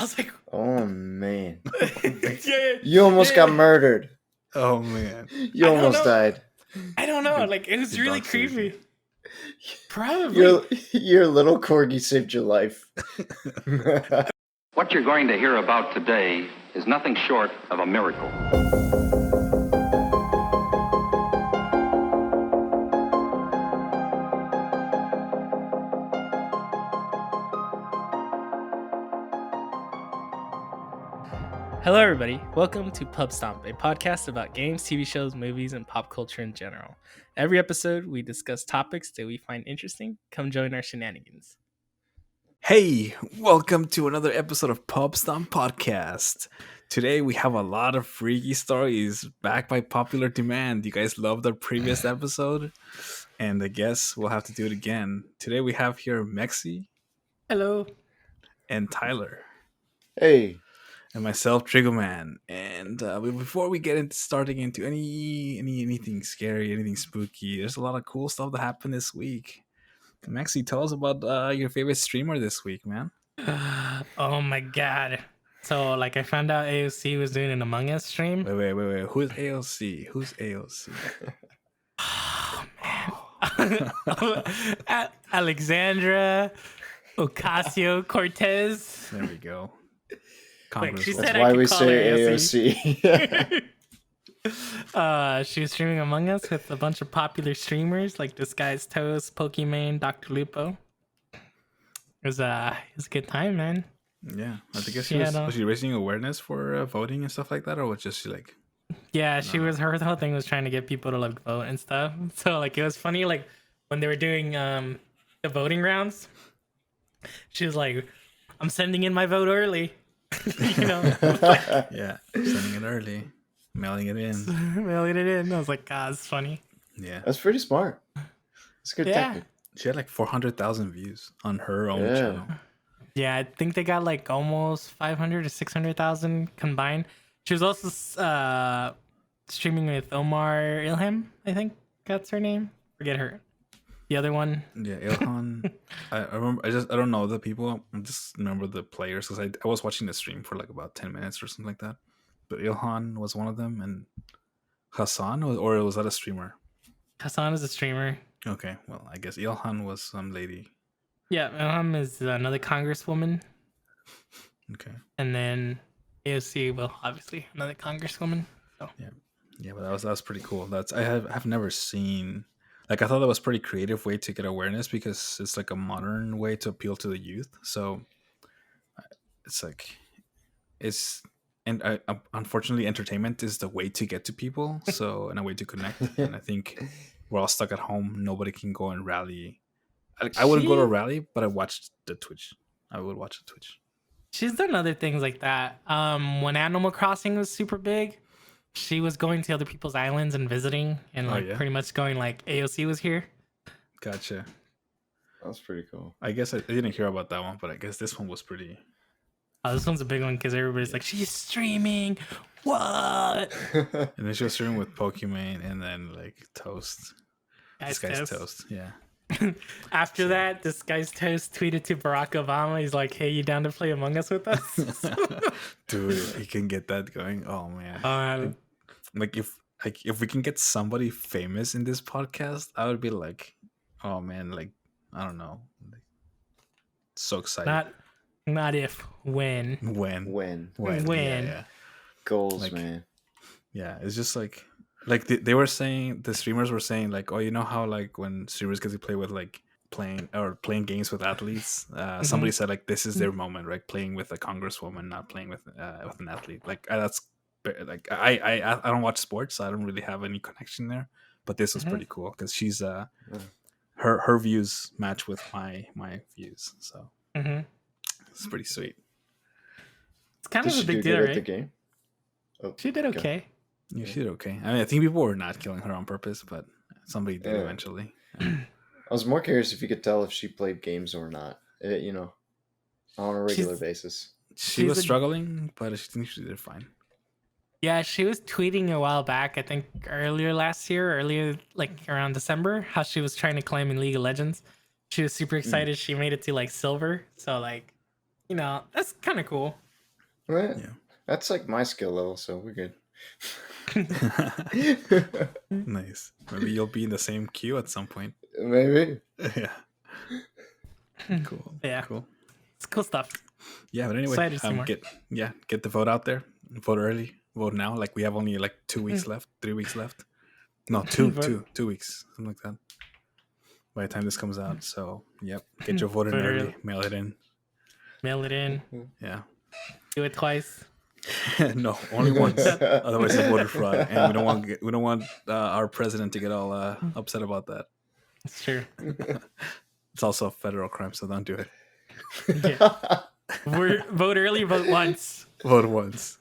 I was like, oh man, yeah, you almost got murdered. Oh man. You almost died. I don't know. Like, it was Your really dog saved creepy. Probably. Your little corgi saved your life. What you're going to hear about today is nothing short of a miracle. Hello, everybody. Welcome to Pubstomp, a podcast about games, TV shows, movies, and pop culture in general. Every episode, we discuss topics that we find interesting. Come join our shenanigans. Hey, welcome to another episode of Pubstomp Podcast. Today we have a lot of freaky stories backed by popular demand. You guys loved our previous episode, and I guess we'll have to do it again. Today we have here Mexy. Hello. And Tyler. Hey. And myself, trigoman. And before we get into starting into anything scary, anything spooky, there's a lot of cool stuff that happened this week. Mexy, tell us about your favorite streamer this week, man. Oh my god. So, like, I found out AOC was doing an Among Us stream. Wait. Who's AOC? Who's AOC? Oh, man. Alexandra Ocasio-Cortez. There we go. Like, she That's said why I we could call say her AOC. She was streaming Among Us with a bunch of popular streamers like Disguised Toast, Pokimane, Dr. Lupo. It was a good time, man. Yeah, I think was she raising awareness for voting and stuff like that, or was just like? Yeah, she was. Her whole thing was trying to get people to like vote and stuff. So like it was funny, like when they were doing the voting rounds, she was like, "I'm sending in my vote early." You know? Yeah, sending it early, mailing it in. I was like, God, it's funny. Yeah, that's pretty smart. It's a good tactic. She had like 400,000 views on her own channel. Yeah, I think they got like almost 500 to 600,000 combined. She was also streaming with Omar Ilham, I think that's her name. Forget her. The other one. Yeah, Ilhan. I remember. I don't know the people. I just remember the players because I was watching the stream for like about 10 minutes or something like that. But Ilhan was one of them, and Hassan or was that a streamer? Hassan is a streamer. Okay, well, I guess Ilhan was some lady. Yeah, Ilham is another congresswoman. Okay. And then AOC, well, obviously another congresswoman. So. Yeah, but that was pretty cool. I have never seen. Like, I thought that was a pretty creative way to get awareness because it's like a modern way to appeal to the youth. So it's like, unfortunately, entertainment is the way to get to people. So, and a way to connect. And I think we're all stuck at home. Nobody can go and rally. I wouldn't go to a rally, but I watched the Twitch. I would watch the Twitch. She's done other things like that. When Animal Crossing was super big, she was going to other people's islands and visiting and pretty much going like AOC was here. Gotcha. That's pretty cool. I guess I didn't hear about that one, but I guess this one was pretty. Oh, this one's a big one because everybody's like, she's streaming. What? And then she was streaming with Pokimane and then like Toast. This guy's Toast. Yeah. After that, this guy's Toast tweeted to Barack Obama. He's like, "Hey, you down to play Among Us with us?" Dude, he can get that going. Oh man! Like if we can get somebody famous in this podcast, I would be like, oh man, like I don't know, like, so excited. Not if, when. Yeah. Goals, like, man. Yeah, it's just like they were saying, the streamers were saying like, oh, you know how like when streamers get to play with like playing games with athletes, somebody said like this is their moment, right? Playing with a congresswoman, not playing with an athlete. Like that's like I don't watch sports, so I don't really have any connection there. But this was pretty cool because she's her views match with my views, so it's pretty sweet. It's kind of a big deal, right? The game? Oh, she did okay. Yeah, she did okay. I mean, I think people were not killing her on purpose, but somebody did eventually. I was more curious if you could tell if she played games or not, on a regular basis. She was struggling, but I think she did fine. Yeah, she was tweeting a while back, I think earlier like around December, how she was trying to climb in League of Legends. She was super excited. She made it to like silver. So like, that's kind of cool. Right. Yeah. That's like my skill level, so we're good. Nice. Maybe you'll be in the same queue at some point. Maybe. Yeah. Cool. Yeah. Cool. It's cool stuff. Yeah, but anyway, Excited to see more. get the vote out there. Vote early. Vote now. Like we have only like 2 weeks left, 3 weeks left. No, two weeks, something like that. By the time this comes out, so yep, get your vote in Vote early. early. Mail it in. Mail it in. Yeah. Do it twice. No, only once. Otherwise, it's voter fraud, and we don't want our president to get all upset about that. It's true. It's also a federal crime, so don't do it. Yeah. Vote early, vote once. Vote once.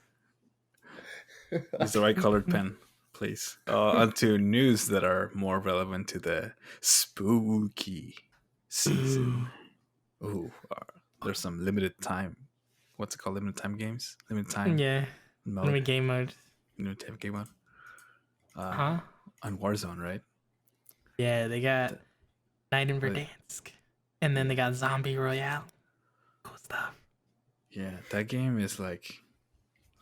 Use the right colored pen, please. Onto news that are more relevant to the spooky season. Ooh, there's some limited time. What's it called? Limited time games? Limited time Yeah. mode? Enemy game mode. Limited time game mode? Huh? On Warzone, right? Yeah, they got Night in Verdansk. And then they got Zombie Royale. Cool stuff. Yeah, that game is like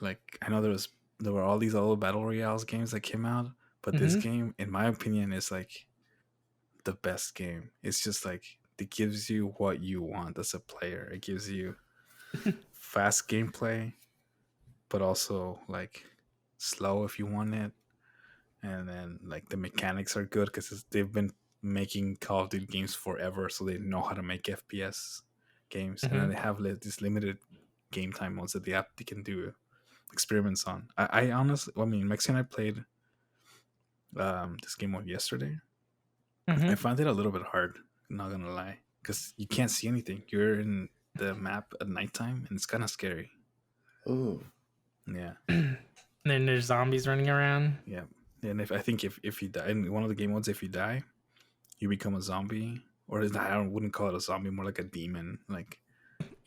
I know there were all these other battle royales games that came out, but this game, in my opinion, is like the best game. It's just like it gives you what you want as a player. It gives you fast gameplay, but also like slow if you want it. And then like the mechanics are good because they've been making Call of Duty games forever, so they know how to make FPS games. And then they have these limited game time modes that they can do experiments on. I honestly, Mexy and I played this game mode yesterday. I found it a little bit hard, not gonna lie, because you can't see anything. You're in the map at nighttime, and it's kind of scary. Ooh. Yeah. And then there's zombies running around. Yeah. And if you die in one of the game modes, if you die, you become a zombie, or I wouldn't call it a zombie, more like a demon. Like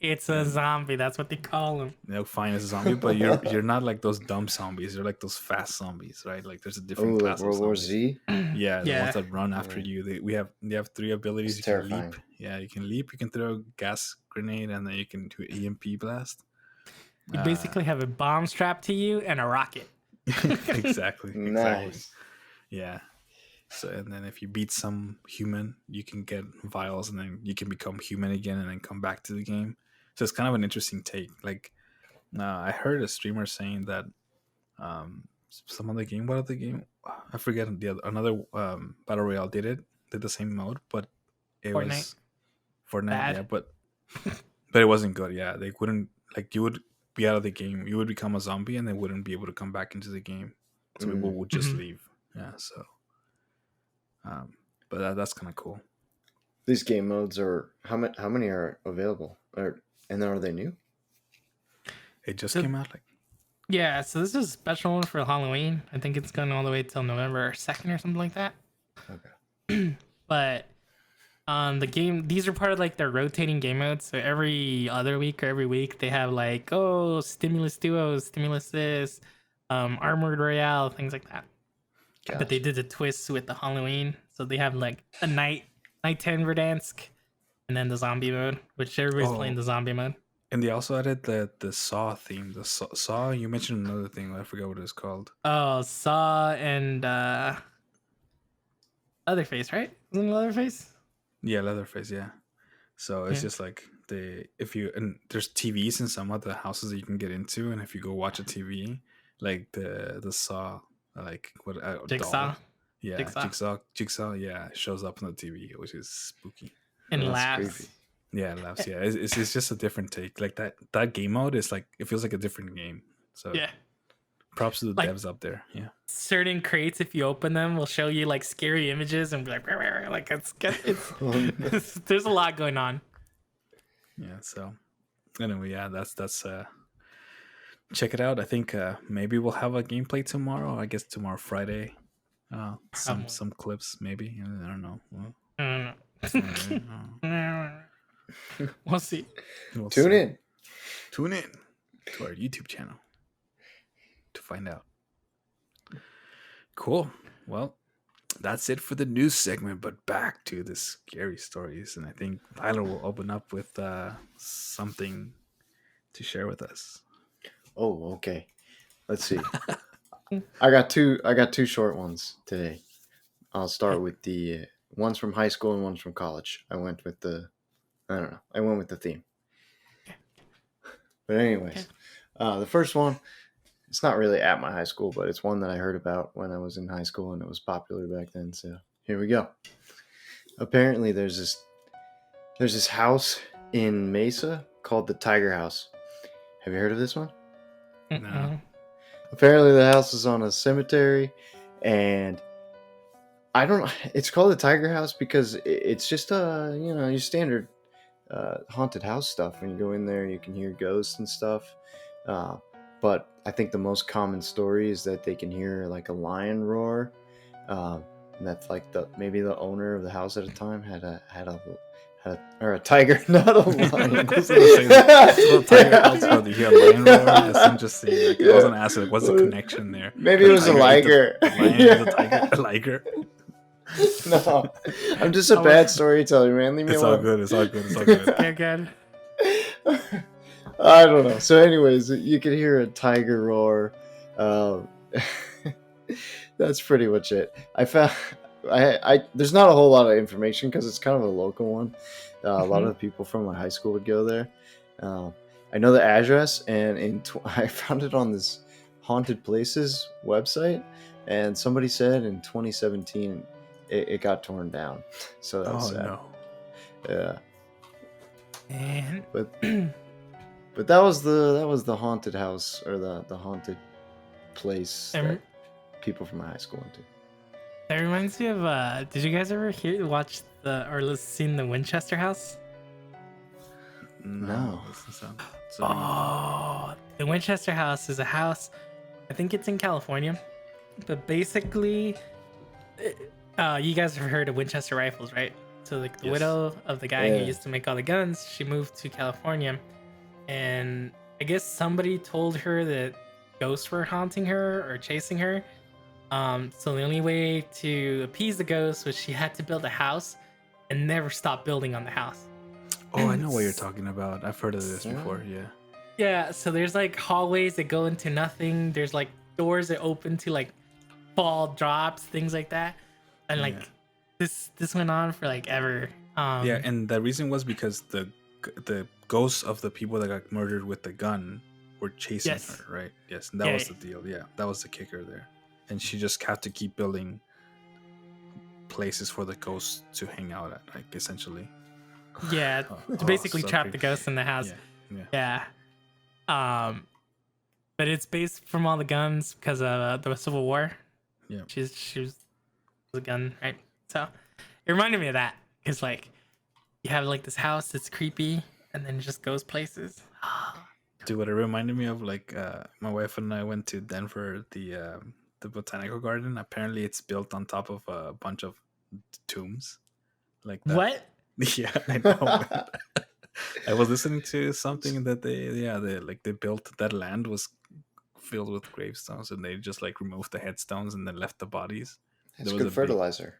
It's a zombie. That's what they call them. they'll find as a zombie, but you're not like those dumb zombies. You're like those fast zombies, right? Like there's a different Ooh, class like World of War zombies. Z. Yeah, the Yeah. ones that run after you. They have 3 abilities. It's You can terrifying. leap. Yeah, you can leap. You can throw a gas grenade, and then you can do EMP blast. You basically have a bomb strapped to you and a rocket. Exactly. Nice. Yeah. So and then if you beat some human, you can get vials, and then you can become human again, and then come back to the game. So it's kind of an interesting take. Like, I heard a streamer saying that some other game, what other game? I forget another battle royale did the same mode, but it was Fortnite. Bad. Yeah, but it wasn't good. Yeah, they wouldn't like you would be out of the game. You would become a zombie, and they wouldn't be able to come back into the game. So people would just leave. Yeah, so. But that's kind of cool. These game modes are how many are available? And are they new? It just came out like. Yeah, so this is a special one for Halloween. I think it's going all the way till November 2nd or something like that. Okay. But the game, these are part of like their rotating game modes. So every other week or every week they have like, Stimulus Duos, Stimulus this, Armored Royale, things like that. Gotcha. But they did the twists with the Halloween. So they have like a night 10 Verdansk, and then the zombie mode, which everybody's playing the zombie mode. And they also added the Saw theme. The Saw. You mentioned another thing. I forgot what it's called. Oh, Saw and Leatherface, right? Isn't it Leatherface? Yeah, Leatherface. Yeah. So it's just like and there's TVs in some of the houses that you can get into, and if you go watch a TV, like the Saw, like what Jigsaw. doll. Yeah, Jigsaw. Yeah, shows up on the TV, which is spooky. And That's laughs. creepy. Yeah, it laughs. Yeah, it's just a different take. Like that game mode is like it feels like a different game. So Yeah. props to the Like- devs up there. Yeah. Certain crates, if you open them, will show you like scary images and be like, it's there's a lot going on. Yeah. So anyway, yeah, that's check it out. I think maybe we'll have a gameplay tomorrow. I guess tomorrow Friday. Some clips maybe. I don't know. Well, I don't know. We'll see. we'll Tune see. in. Tune in to our YouTube channel to find out. Cool. Well, that's it for the news segment, but back to the scary stories. And I think Tyler will open up with something to share with us. Oh, okay. Let's see. I got two short ones today. I'll start with the ones from high school and ones from college. I went with the I don't know. I went with the theme. But anyways, the first one, it's not really at my high school, but it's one that I heard about when I was in high school and it was popular back then. So here we go. Apparently, there's this house in Mesa called the Tiger House. Have you heard of this one? No. Apparently, the house is on a cemetery, and I don't know. It's called the Tiger House because it's just your standard haunted house stuff. When you go in there, you can hear ghosts and stuff. But I think the most common story is that they can hear like a lion roar. And that's like maybe the owner of the house at the time had a or a tiger, not a lion. I was gonna say that. Little Tiger House where you hear a lion roar. It's interesting. Like, I was gonna ask, like, what's the connection there? Maybe it was a liger. The lion is a tiger. A liger. No, I'm just a bad storyteller, man. Leave me It's alone. all good. It's all good. It's all good. Okay, good. I don't know. So, anyways, you could hear a tiger roar. That's pretty much it. I found there's not a whole lot of information because it's kind of a local one. A lot of the people from my high school would go there. I know the address, and I found it on this haunted places website, and somebody said in 2017 it got torn down. So that's sad. No. Yeah. And But that was the haunted house or the haunted place that people from my high school went to. that reminds me of. Did you guys ever watch seen the Winchester House? No. Oh, the Winchester House is a house. I think it's in California, but basically, you guys have heard of Winchester rifles, right? So like the widow of the guy who used to make all the guns, she moved to California, and I guess somebody told her that ghosts were haunting her or chasing her. So the only way to appease the ghosts was she had to build a house and never stop building on the house. Oh, I know what you're talking about. I've heard of this before. Yeah. Yeah, so there's like hallways that go into nothing. There's like doors that open to like fall drops, things like that. And like this went on for like ever. Yeah, and the reason was because the ghosts of the people that got murdered with the gun were chasing her, right? Yes, and that was the deal. Yeah, that was the kicker there. And she just had to keep building places for the ghosts to hang out at, like, essentially. Yeah, to basically trap the ghosts in the house. Yeah. But it's based from all the guns because of the Civil War. Yeah. She was a gun, right? So it reminded me of that. Because like you have like this house that's creepy and then it just goes places. Dude, what it reminded me of, like, my wife and I went to Denver, the botanical garden. Apparently it's built on top of a bunch of tombs. Like that. What? Yeah, I know. I was listening to something that they built, that land was filled with gravestones, and they just like removed the headstones and then left the bodies. It's good fertilizer.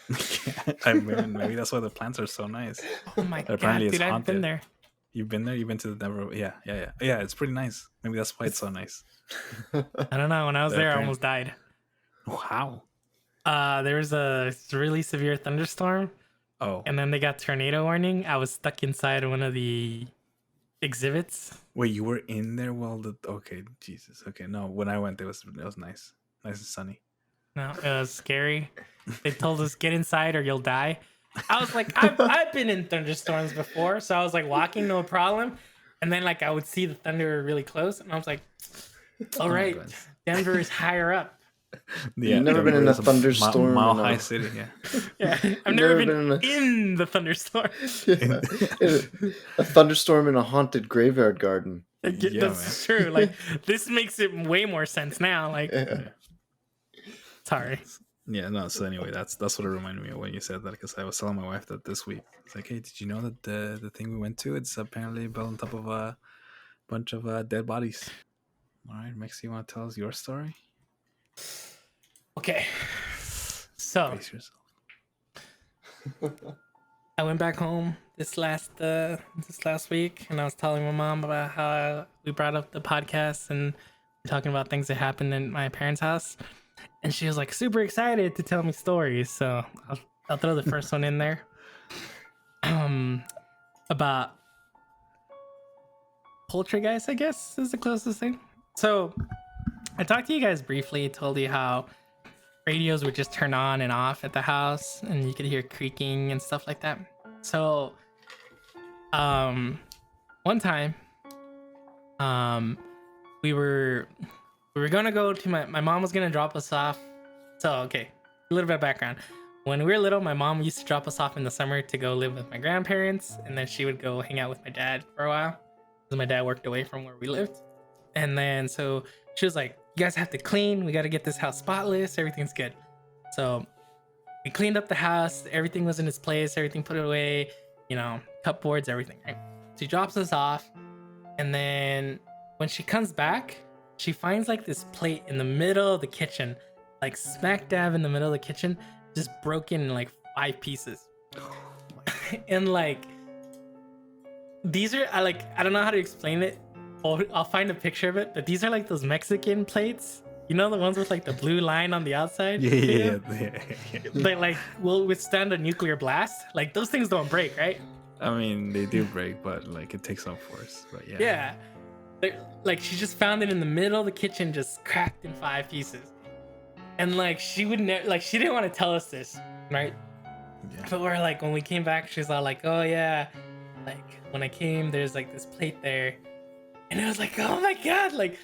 Yeah, I mean, maybe that's why the plants are so nice. Oh my god, Apparently dude, it's I've been there. You've been there? You've been to the Denver? Yeah. It's pretty nice. Maybe that's why it's so nice. I don't know. When I was there, I almost died. Wow. There was a really severe thunderstorm. Oh. And then they got tornado warning. I was stuck inside one of the exhibits. Wait, you were in there while okay, Jesus. Okay, no, when I went, it was nice. Nice and sunny. No, it was scary. They told us, get inside or you'll die. I was like, I've been in thunderstorms before, so I was like walking, no problem. And then like I would see the thunder really close, and I was like, all right, Denver is higher up. Yeah, you've never been in a thunderstorm. Mile high city, yeah. Yeah, I've never been in the thunderstorm. Yeah. A thunderstorm in a haunted graveyard garden. That's true. Like this makes it way more sense now. Like, sorry. Yeah, no. So anyway, that's what it reminded me of when you said that, because I was telling my wife that this week. It's like, hey, did you know that the thing we went to, it's apparently built on top of a bunch of dead bodies. All right, Mexy, you want to tell us your story? Okay. So Brace yourself. I went back home this last week, and I was telling my mom about how we brought up the podcast and we're talking about things that happened in my parents' house, and she was like super excited to tell me stories. So I'll throw the first one in there. About poltergeist, I guess, is the closest thing. So I talked to you guys briefly, told you how radios would just turn on and off at the house and you could hear creaking and stuff like that. So one time we were gonna go to my mom was gonna drop us off. So okay, a little bit of background. When we were little, my mom used to drop us off in the summer to go live with my grandparents, and then she would go hang out with my dad for a while because my dad worked away from where we lived. And then so she was like, you guys have to clean, we got to get this house spotless, everything's good. So we cleaned up the house, everything was in its place, everything put it away, cupboards, everything, right? She drops us off, and then when she comes back, she finds like this plate in the middle of the kitchen, like smack dab in the middle of the kitchen, just broken in like 5 pieces. And like these are I don't know how to explain it. I'll find a picture of it, but these are like those Mexican plates, the ones with like the blue line on the outside. Yeah. They like will withstand a nuclear blast. Like those things don't break, right? I mean, they do break, but like it takes some force. But yeah. Yeah. Like she just found it in the middle of the kitchen, just cracked in 5 pieces. And like she would never, she didn't want to tell us this, right? Yeah. But we're like, when we came back, she's all like, oh yeah, like when I came, there's like this plate there, and it was like, oh my god, like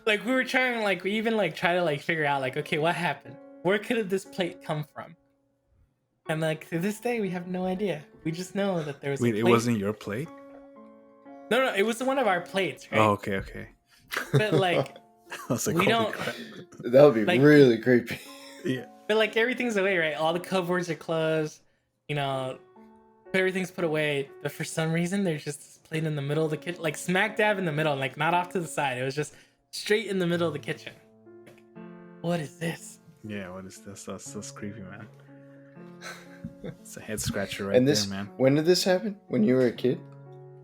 we were trying, we even try to figure out okay, what happened? Where could this plate come from? And to this day, we have no idea. We just know that there was. Wait, a it plate. wasn't your plate? No, it was one of our plates, right? Oh, okay. But I was like, we holy don't. crap. That would be really creepy. Yeah. But everything's away, right? All the cupboards are closed, everything's put away. But for some reason, there's just this plate in the middle of the kitchen, smack dab in the middle, not off to the side. It was just straight in the middle of the kitchen. What is this? Yeah, what is this? That's creepy, man. It's a head scratcher right And this, there, man. when did this happen? When you were a kid?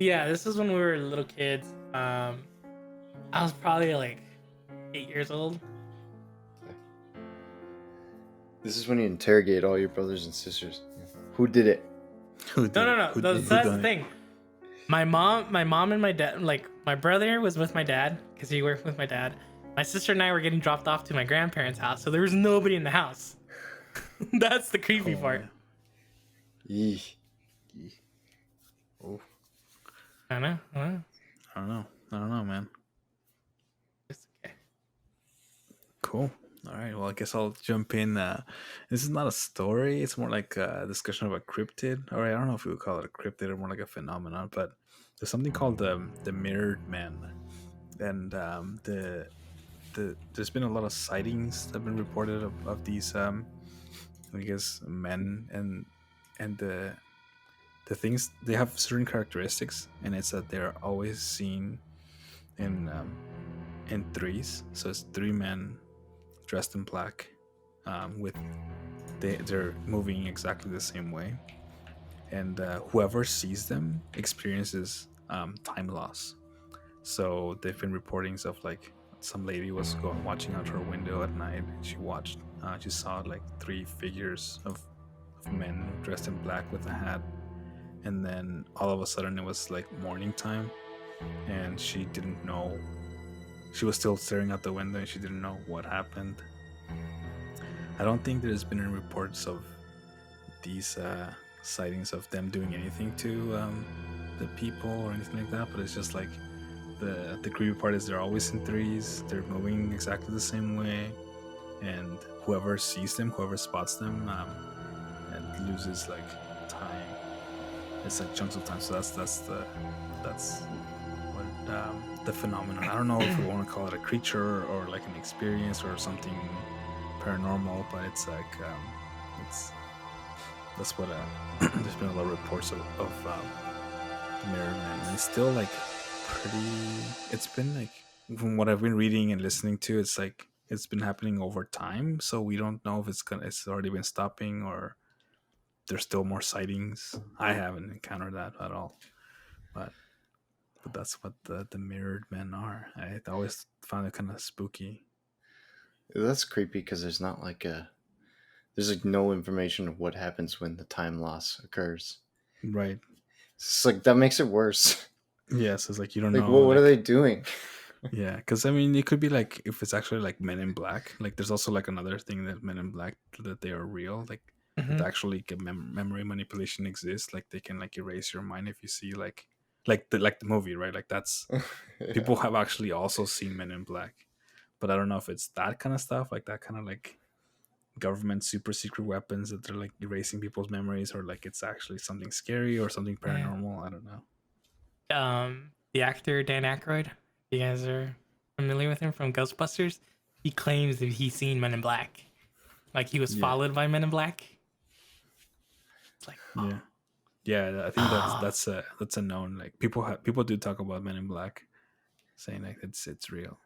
Yeah, this was when we were little kids. I was probably 8 years old. This is when you interrogate all your brothers and sisters. Who did it? No. That's the thing. My mom and my dad, my brother was with my dad because he worked with my dad. My sister and I were getting dropped off to my grandparents' house, so there was nobody in the house. That's the creepy part. Yee. Oh. I don't know, man. It's okay. Cool. All right. Well, I guess I'll jump in. This is not a story. It's more like a discussion of a cryptid. Or I don't know if we would call it a cryptid or more like a phenomenon. But there's something called the mirrored man, and there's been a lot of sightings that have been reported of these I guess men, and the things, they have certain characteristics, and it's that they're always seen in threes. So it's 3 men dressed in black, with they're moving exactly the same way, and whoever sees them experiences time loss. So they've been reportings of some lady was watching out her window at night, and she saw 3 figures of men dressed in black with a hat, and then all of a sudden it was morning time, and she didn't know. She was still staring out the window, and she didn't know what happened. I don't think there's been any reports of these sightings of them doing anything to the people or anything like that, but it's just the creepy part is they're always in threes, they're moving exactly the same way, and whoever sees them, whoever spots them, and loses time. It's chunks of time. So that's what the phenomenon. I don't know if we want to call it a creature or an experience or something paranormal, but it's that's what there's been a lot of reports of the mirror man, and it's still pretty. It's been from what I've been reading and listening to, it's been happening over time, so we don't know if it's already been stopping, or there's still more sightings. I haven't encountered that at all, but that's what the mirrored men are. I always found it kind of spooky. That's creepy because there's not like there's like no information of what happens when the time loss occurs. Right. It's like that makes it worse. Yes, it's like you don't Like, know. what are they doing? Yeah, because I mean, it could be like if it's actually like Men in Black. Like, there's also like another thing that Men in Black that they are real. Like, that actually memory manipulation exists. Like, they can like erase your mind if you see like the movie, right? Like, that's Yeah. people have actually also seen Men in Black, but I don't know if it's that kind of stuff, like that kind of like government super secret weapons that they're like erasing people's memories, or like it's actually something scary or something paranormal. I don't know. The actor Dan Aykroyd, you guys are familiar with him from Ghostbusters. He claims that he's seen Men in Black, like he was Yeah. followed by Men in Black. It's like, Yeah, I think that's a known, like people do talk about Men in Black, saying like it's real.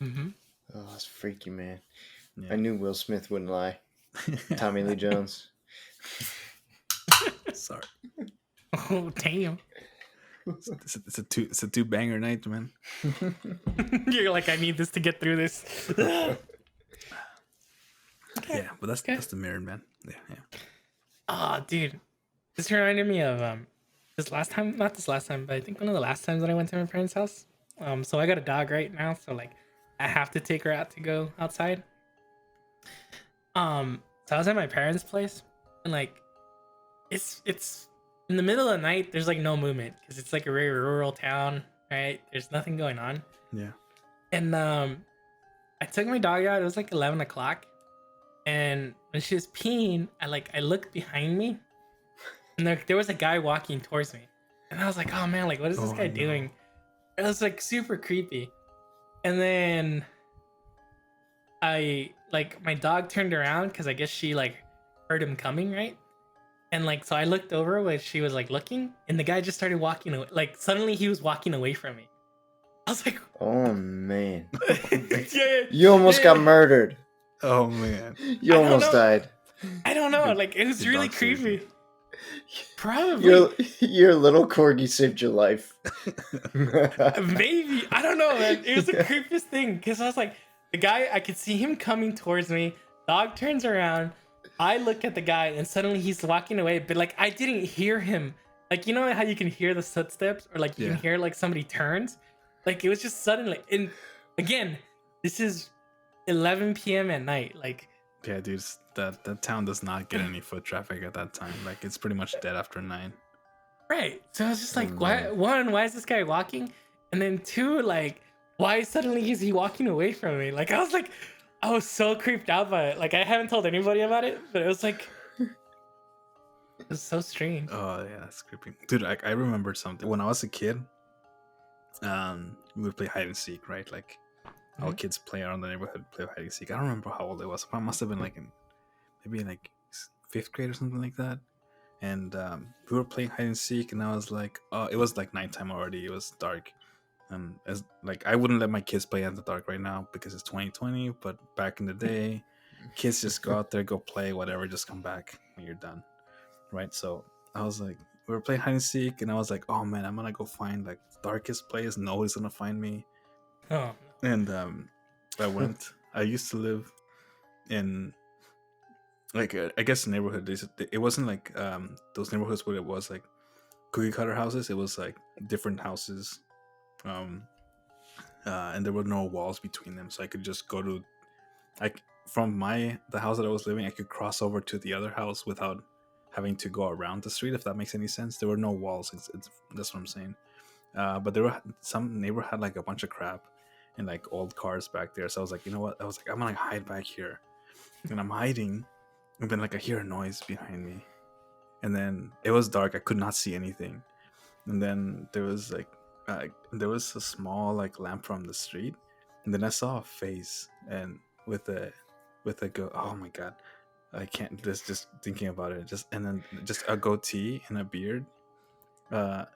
Oh, that's freaky, man. Yeah. I knew Will Smith wouldn't lie. Tommy Lee Jones. Sorry, oh damn. it's a two banger night, man. You're like, I need this to get through this. Yeah, but that's the mirrored man. Yeah. Oh, dude, this reminded me of not this last time, but I think one of the last times that I went to my parents' house. So I got a dog right now, so like I have to take her out to go outside. So I was at my parents' place, and like it's in the middle of the night. There's like no movement because it's like a very rural town, right? There's nothing going on. Yeah. And I took my dog out. It was like 11 o'clock, and when she was peeing, I looked behind me, and there was a guy walking towards me, and I was like, oh man, like what is this guy doing? It was like super creepy. And then my dog turned around because I guess she like heard him coming, right? And like so I looked over when she was like looking, and the guy just started walking away. Like suddenly he was walking away from me. I was like, Oh man. yeah, You almost got murdered. Oh man. You almost died. I don't know. Like it was Your really dog saved creepy. Probably. Your little corgi saved your life. Maybe. I don't know, man. It was the creepiest thing because I was like, the guy, I could see him coming towards me. Dog turns around. I look at the guy and suddenly he's walking away, but like I didn't hear him. Like, you know how you can hear the footsteps or like you can hear like somebody turns? Like it was just suddenly. And again, this is 11 p.m. at night. Like, Yeah, dude, that town does not get any foot traffic at that time. Like it's pretty much dead after 9. right. So I was just like, why is this guy walking? And then 2, like, why suddenly is he walking away from me? Like I was so creeped out by it. Like I haven't told anybody about it, but it was like it was so strange. Oh yeah, that's creepy, dude. I remembered something when I was a kid. We would play hide and seek, right? Like all kids play around the neighborhood, play hide and seek. I don't remember how old I was. I must have been like maybe in like 5th grade or something like that. And we were playing hide and seek, and I was like, it was like nighttime already. It was dark, and as like I wouldn't let my kids play in the dark right now because it's 2020. But back in the day, kids just go out there, go play, whatever, just come back when you're done, right? So I was like, we were playing hide and seek, and I was like, oh man, I'm gonna go find like the darkest place. Nobody's gonna find me. Oh. And I went. I used to live in like I guess neighborhood. It wasn't like those neighborhoods where it was like cookie cutter houses. It was like different houses, and there were no walls between them, so I could just go to like from the house that I was living. I could cross over to the other house without having to go around the street. If that makes any sense, there were no walls. That's what I'm saying. But there were some neighbor had like a bunch of crap and like old cars back there. So I was like, you know what? I was like, I'm gonna hide back here, and I'm hiding. And then like I hear a noise behind me, and then it was dark. I could not see anything. And then there was like a small like lamp from the street, and then I saw a face, and with a go. Oh my god, I can't. Just thinking about it. And then a goatee and a beard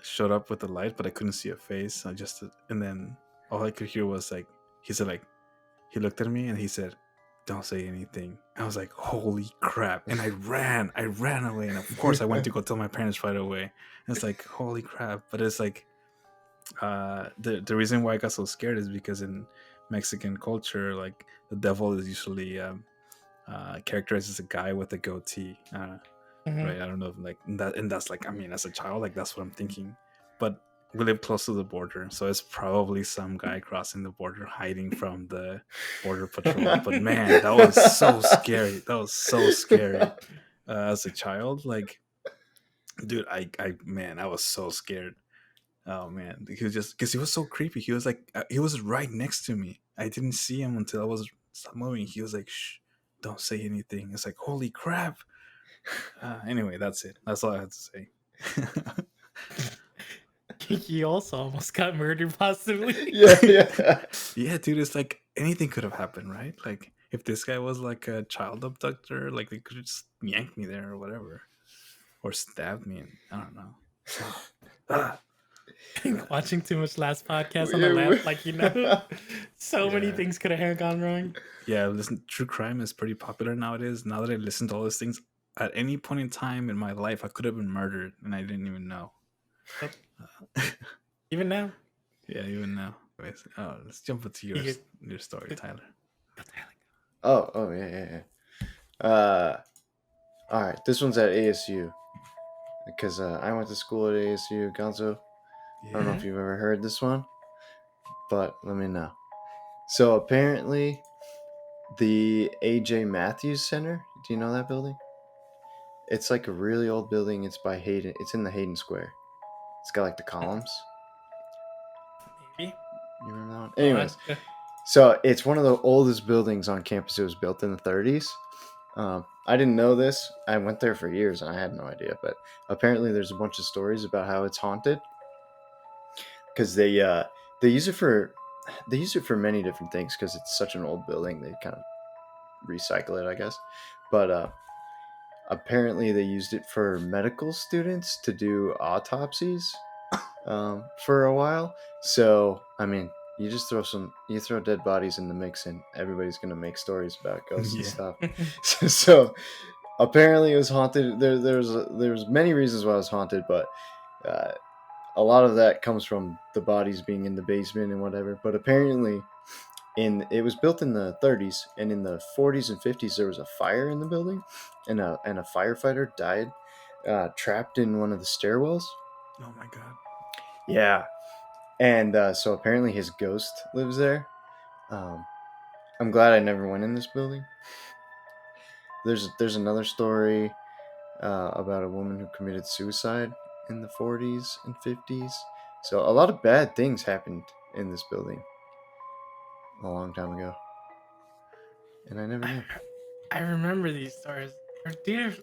showed up with the light, but I couldn't see a face. And then all I could hear was like he said like he looked at me and he said, don't say anything. I was like, holy crap. And I ran away. And of course I went to go tell my parents right away. And it's like, holy crap. But it's like, the reason why I got so scared is because in Mexican culture, like the devil is usually characterized as a guy with a goatee. Right? I don't know if like that, and that's like, I mean, as a child, like that's what I'm thinking. But we live close to the border, so it's probably some guy crossing the border hiding from the border patrol. But man, that was so scary. That was so scary. As a child, like, dude, man, I was so scared. Oh man, he was just because he was so creepy. He was like, he was right next to me. I didn't see him until I was stopped moving. He was like, "Shh, don't say anything." It's like, holy crap. Anyway, that's it. That's all I had to say. He also almost got murdered, possibly. Yeah. Yeah, dude, it's like anything could have happened, right? Like if this guy was like a child abductor, like they could just yank me there or whatever, or stab me. And I don't know. Ah. Watching too much last podcast on the left, like, you know, so many things could have gone wrong. Yeah, listen, true crime is pretty popular nowadays. Now that I listen to all these things, at any point in time in my life, I could have been murdered and I didn't even know. Even now. Yeah, even now. Oh, let's jump into your story, Tyler. Oh yeah. All right, this one's at ASU because I went to school at ASU, Gonzo. I don't know if you've ever heard this one, but let me know. So apparently, the AJ Matthews Center. Do you know that building? It's like a really old building. It's by Hayden. It's in the Hayden Square. It's got like the columns. Maybe. You remember that one? Anyways, so it's one of the oldest buildings on campus. It was built in the 30s. I didn't know this. I went there for years and I had no idea. But apparently, there's a bunch of stories about how it's haunted. Because they use it for many different things. Because it's such an old building, they kind of recycle it, I guess. But apparently, they used it for medical students to do autopsies for a while. So I mean, you just throw dead bodies in the mix, and everybody's gonna make stories about ghosts and stuff. So apparently, it was haunted. There's many reasons why it was haunted, but a lot of that comes from the bodies being in the basement and whatever. But apparently, it was built in the 30s, and in the 40s and 50s, there was a fire in the building, and a firefighter died trapped in one of the stairwells. Oh my god. Yeah. And so apparently his ghost lives there. I'm glad I never went in this building. There's another story about a woman who committed suicide in the 40s and 50s. So a lot of bad things happened in this building a long time ago. And I never knew. I remember these stories. Dude,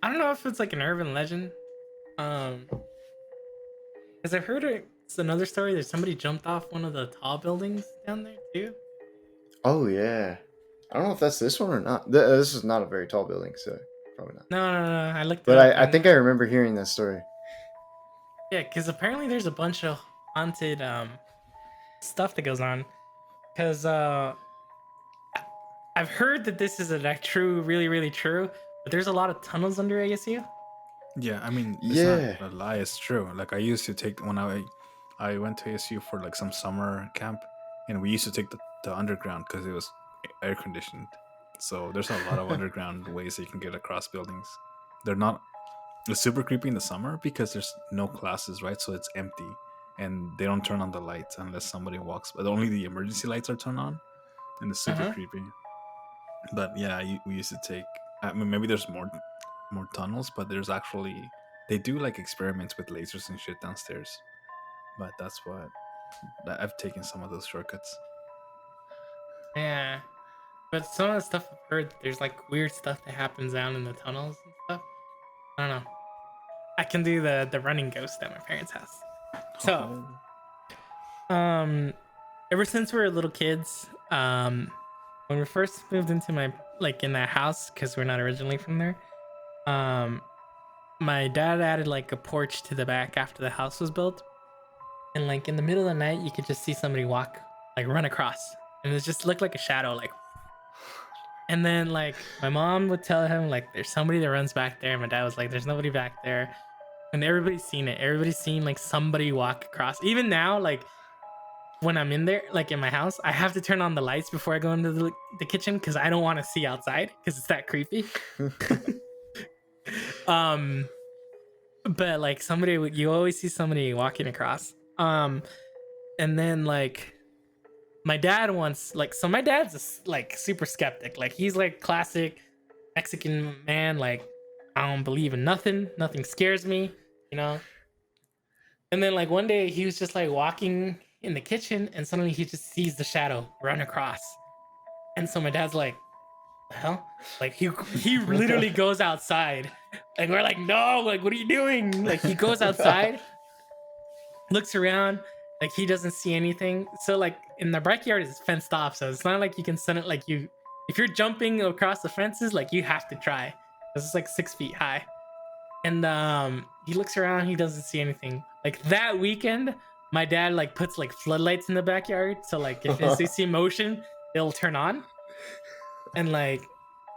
I don't know if it's like an urban legend. Because I've heard it's another story that somebody jumped off one of the tall buildings down there too. Oh yeah. I don't know if that's this one or not. This is not a very tall building, so probably not. No. I looked But it up I think I remember hearing that story. Yeah, because apparently there's a bunch of haunted stuff that goes on. Because I've heard that this is really, really true. But there's a lot of tunnels under ASU. Yeah, I mean, it's not a lie. It's true. Like I used to take when I went to ASU for like some summer camp, and we used to take the underground because it was air conditioned. So there's a lot of underground ways that you can get across buildings. They're not. It's super creepy in the summer because there's no classes, right? So it's empty, and they don't turn on the lights unless somebody walks. But only the emergency lights are turned on, and it's super creepy. But yeah, we used to take. I mean, maybe there's more tunnels, but there's actually they do like experiments with lasers and shit downstairs. But that's what I've taken some of those shortcuts. Yeah, but some of the stuff I've heard, there's like weird stuff that happens down in the tunnels and stuff. I don't know. I can do the running ghost at my parents' house. So, ever since we were little kids, when we first moved into in that house, because we're not originally from there, my dad added like a porch to the back after the house was built, and like in the middle of the night, you could just see somebody run across, and it just looked like a shadow, like. And then like my mom would tell him like there's somebody that runs back there. And my dad was like, there's nobody back there. And everybody's seen it. Everybody's seen like somebody walk across. Even now, like when I'm in there, like in my house, I have to turn on the lights before I go into the kitchen because I don't want to see outside because it's that creepy. But like you always see somebody walking across. And then like my dad once, like, so my dad's like super skeptic. Like he's like classic Mexican man. Like I don't believe in nothing. Nothing scares me, you know? And then like one day he was just like walking in the kitchen and suddenly he just sees the shadow run across. And so my dad's like, the hell? Like he literally goes outside. And we're like, no, like what are you doing? Like he goes outside, looks around, like he doesn't see anything. So like in the backyard is fenced off, so it's not like you can send it like you if you're jumping across the fences, like you have to try. This is like 6 feet high. And he looks around, he doesn't see anything. Like that weekend, my dad like puts like floodlights in the backyard, so like if they see motion, they'll turn on. And like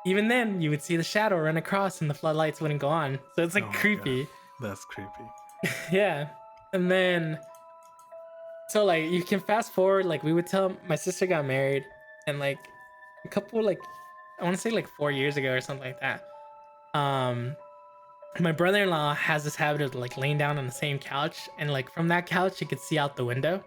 even then you would see the shadow run across and the floodlights wouldn't go on. So it's like creepy. God. That's creepy. Yeah. And then so like you can fast forward, like we would tell my sister got married and like a couple like I want to say like 4 years ago or something like that. My brother-in-law has this habit of like laying down on the same couch, and like from that couch you could see out the window.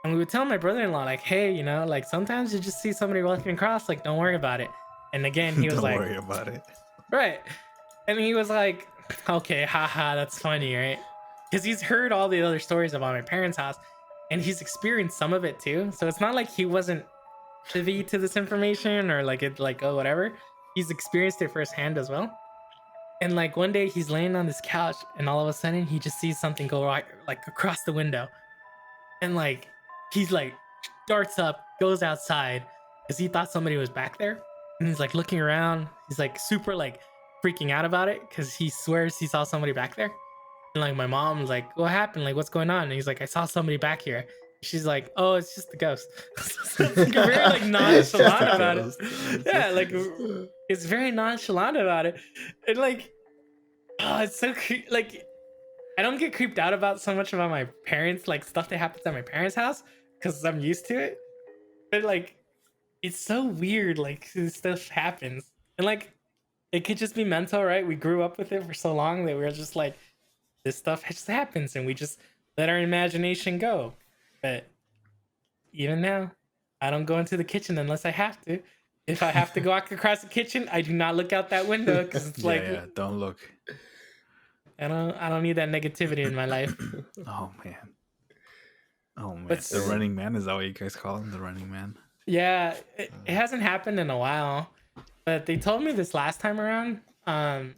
And we would tell my brother-in-law like, hey, you know, like sometimes you just see somebody walking across, like don't worry about it. And again he was Don't like, worry about it. right. And he was like, okay, haha, that's funny, right? Because he's heard all the other stories about my parents' house and he's experienced some of it too. So it's not like he wasn't privy to this information or like it like, oh, whatever. He's experienced it firsthand as well. And like one day he's laying on this couch and all of a sudden he just sees something go right like across the window. And like he's like darts up, goes outside because he thought somebody was back there. And he's like looking around. He's like super like freaking out about it because he swears he saw somebody back there. And like my mom's like, what happened? Like, what's going on? And he's like, I saw somebody back here. She's like, oh, it's just the ghost. So it's like very like nonchalant about it. Yeah, like it's very nonchalant about it. And like, oh, it's so like I don't get creeped out about so much about my parents, like stuff that happens at my parents' house because I'm used to it. But like it's so weird, like this stuff happens. And like it could just be mental, right? We grew up with it for so long that we were just like, this stuff just happens and we just let our imagination go. But even now, I don't go into the kitchen unless I have to. If I have to go across the kitchen, I do not look out that window because it's Yeah, don't look. I don't need that negativity in my life. Oh man. But The Running Man, is that what you guys call him? The Running Man? Yeah, it hasn't happened in a while. But they told me this last time around. I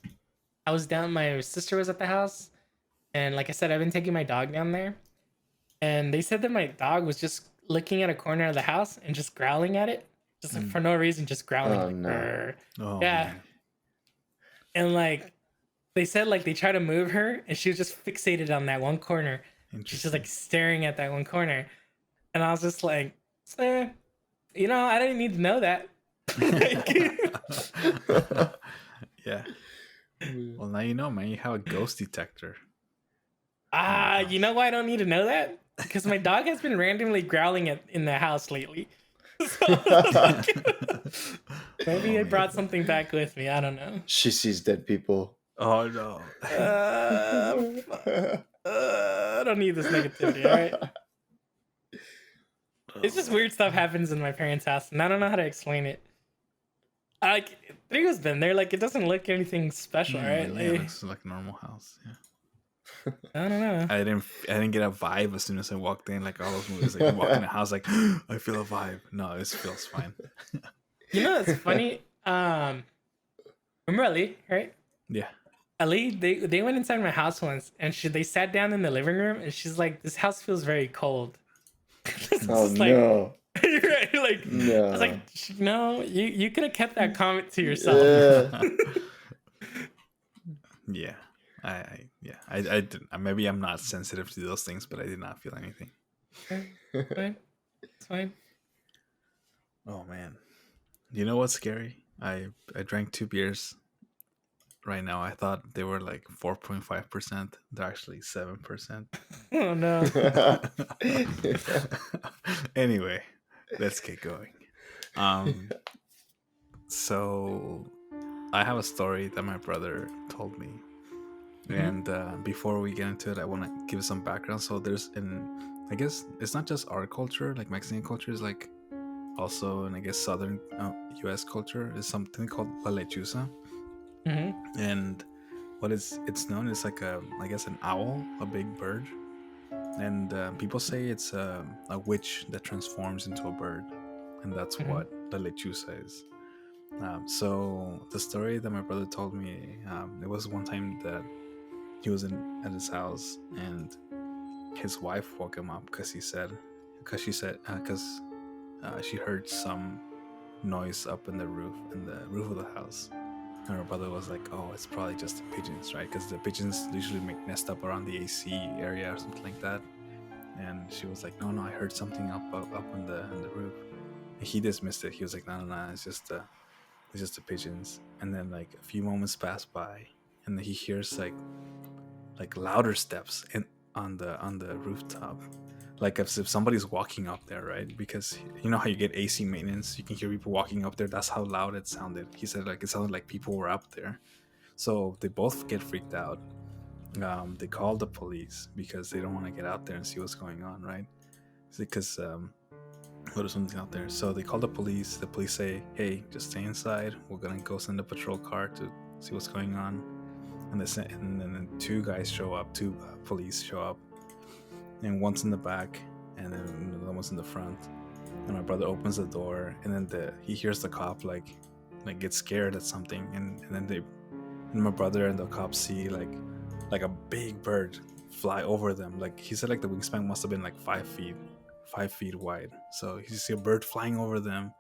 was down, my sister was at the house. And like I said, I've been taking my dog down there. And they said that my dog was just looking at a corner of the house and just growling at it. Just like, for no reason, just growling. Oh, like, no. Oh, yeah. man. And like, they said like they tried to move her and she was just fixated on that one corner. She's just like staring at that one corner. And I was just like, you know, I didn't need to know that. Yeah. Well, now you know, man. You have a ghost detector. You know why I don't need to know that? Because my dog has been randomly growling in the house lately. So, maybe I brought something back with me. I don't know. She sees dead people. Oh no. I don't need this negativity, all right? It's just weird stuff happens in my parents' house, and I don't know how to explain it. Like, Trigo's been there, like, it doesn't look anything special, right? Yeah, Like, it looks like a normal house. Yeah. I don't know. I didn't get a vibe as soon as I walked in. Like all those movies, like you walk in the house, like I feel a vibe. No, this feels fine. You know, it's funny. Remember Ali, right? Yeah. Ali, they went inside my house once, and they sat down in the living room, and she's like, "This house feels very cold." Oh like, no! Right? Like, No. I was like, "No, you could have kept that comment to yourself." Yeah. I didn't. Maybe I'm not sensitive to those things, but I did not feel anything. Fine. It's fine. Oh man. You know what's scary? I drank 2 beers right now. I thought they were like 4.5%. They're actually 7%. Oh no. Anyway, let's get going. Um, so I have a story that my brother told me, and before we get into it, I want to give some background. So I guess it's not just our culture, like Mexican culture is like also, and I guess southern U.S. culture is something called la lechuza, Mm-hmm. and it's known as like I guess an owl, a big bird, and people say it's a witch that transforms into a bird, and that's Mm-hmm. what la lechuza is. So the story that my brother told me, it was one time that he was at his house, and his wife woke him up because she heard some noise up in the roof of the house. And her brother was like, "Oh, it's probably just the pigeons, right? Because the pigeons usually make nest up around the AC area or something like that." And she was like, "No, I heard something up on the roof." And he dismissed it. He was like, "No, it's just the pigeons." And then like a few moments pass by, and then he hears like louder steps on the rooftop, like if somebody's walking up there, right? Because you know how you get AC maintenance, you can hear people walking up there. That's how loud it sounded. He said like it sounded like people were up there. So they both get freaked out. They call the police because they don't want to get out there and see what's going on, right? Because what if something's out there? So they call the police. The police say, "Hey, just stay inside. We're gonna go send a patrol car to see what's going on." And then two guys show up. Two police show up, and one's in the back, and then another one's in the front. And my brother opens the door, and then he hears the cop like get scared at something, and my brother and the cop see like a big bird fly over them. Like he said, like the wingspan must have been like 5 feet wide. So you see a bird flying over them,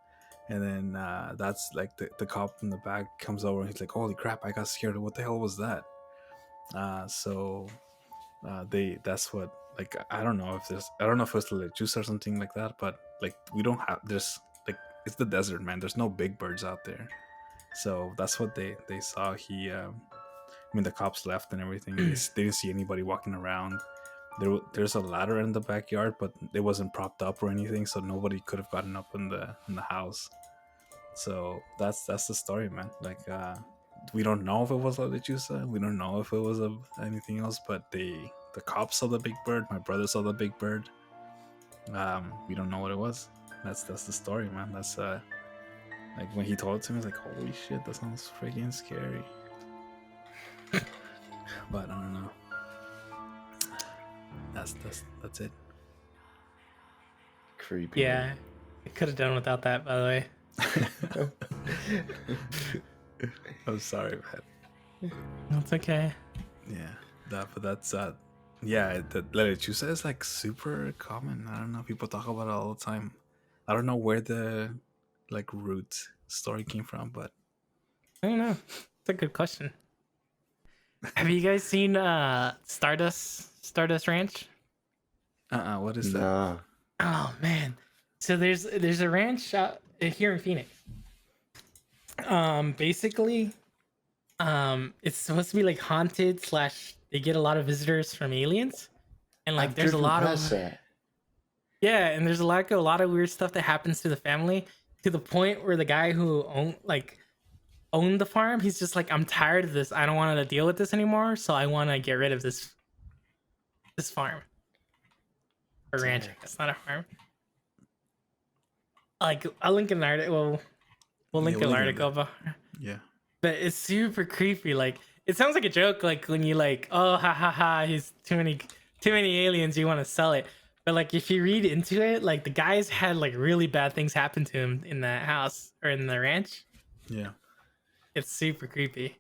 and then that's like the cop in the back comes over, and he's like, "Holy crap! I got scared. What the hell was that?" So that's what, like, I don't know if it's the juice or something like that, but like we don't have, there's like, it's the desert, man. There's no big birds out there. So that's what they saw. I mean, the cops left and everything. They didn't see anybody walking around. There's a ladder in the backyard, but it wasn't propped up or anything, so nobody could have gotten up in the house. So that's the story, man. Like we don't know if it was La Lechuza. We don't know if it was anything else, but the cops saw the big bird. My brother saw the big bird. We don't know what it was. That's the story, man. That's like when he told it to me, I was like, holy shit, that sounds freaking scary. But I don't know. That's it. Creepy. Yeah, I could have done without that, by the way. I'm sorry, man. That's okay. Yeah, but that's yeah, the La Lechuza is like super common. I don't know, people talk about it all the time. I don't know where the like root story came from, but I don't know. It's a good question. Have you guys seen Stardust Ranch? what is that? Nah. Oh man. So there's a ranch out here in Phoenix. Basically, it's supposed to be like haunted / they get a lot of visitors from aliens, and like I've there's a driven lot past of that. yeah, and there's a lot of weird stuff that happens to the family, to the point where the guy who owned the farm, he's just like, I'm tired of this. I don't want to deal with this anymore, so I want to get rid of this farm or ranch. Dang. It's not a farm. Like, I'll link an article. We'll link an article, Yeah. but it's super creepy. Like, it sounds like a joke. Like when you like, oh, ha ha ha, he's too many aliens. You want to sell it, but like if you read into it, like the guys had like really bad things happen to him in that house or in the ranch. Yeah. It's super creepy.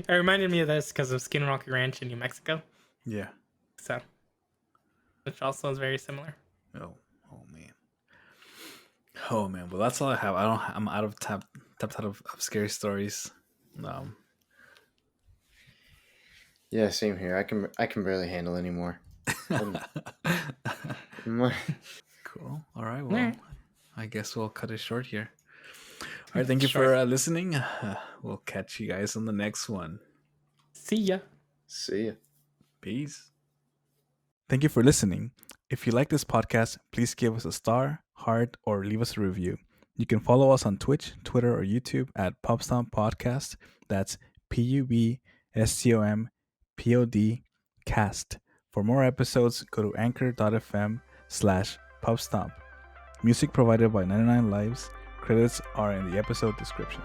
It reminded me of this because of Skin Rocky Ranch in New Mexico. Yeah. So, which also is very similar. Oh man. Oh man. Well, that's all I have. I'm out of tapped out of scary stories. Yeah, same here. I can barely handle anymore. Cool. All right. Well, I guess we'll cut it short here. right, thank you Short. for listening. We'll catch you guys on the next one. See ya. See ya. Peace. Thank you for listening. If you like this podcast, please give us a star, heart, or leave us a review. You can follow us on Twitch, Twitter, or YouTube at Pubstomp Podcast. That's PUBSTOMPOD cast. For more episodes, go to anchor.fm/Pubstomp. Music provided by 99 Lives. Credits are in the episode description.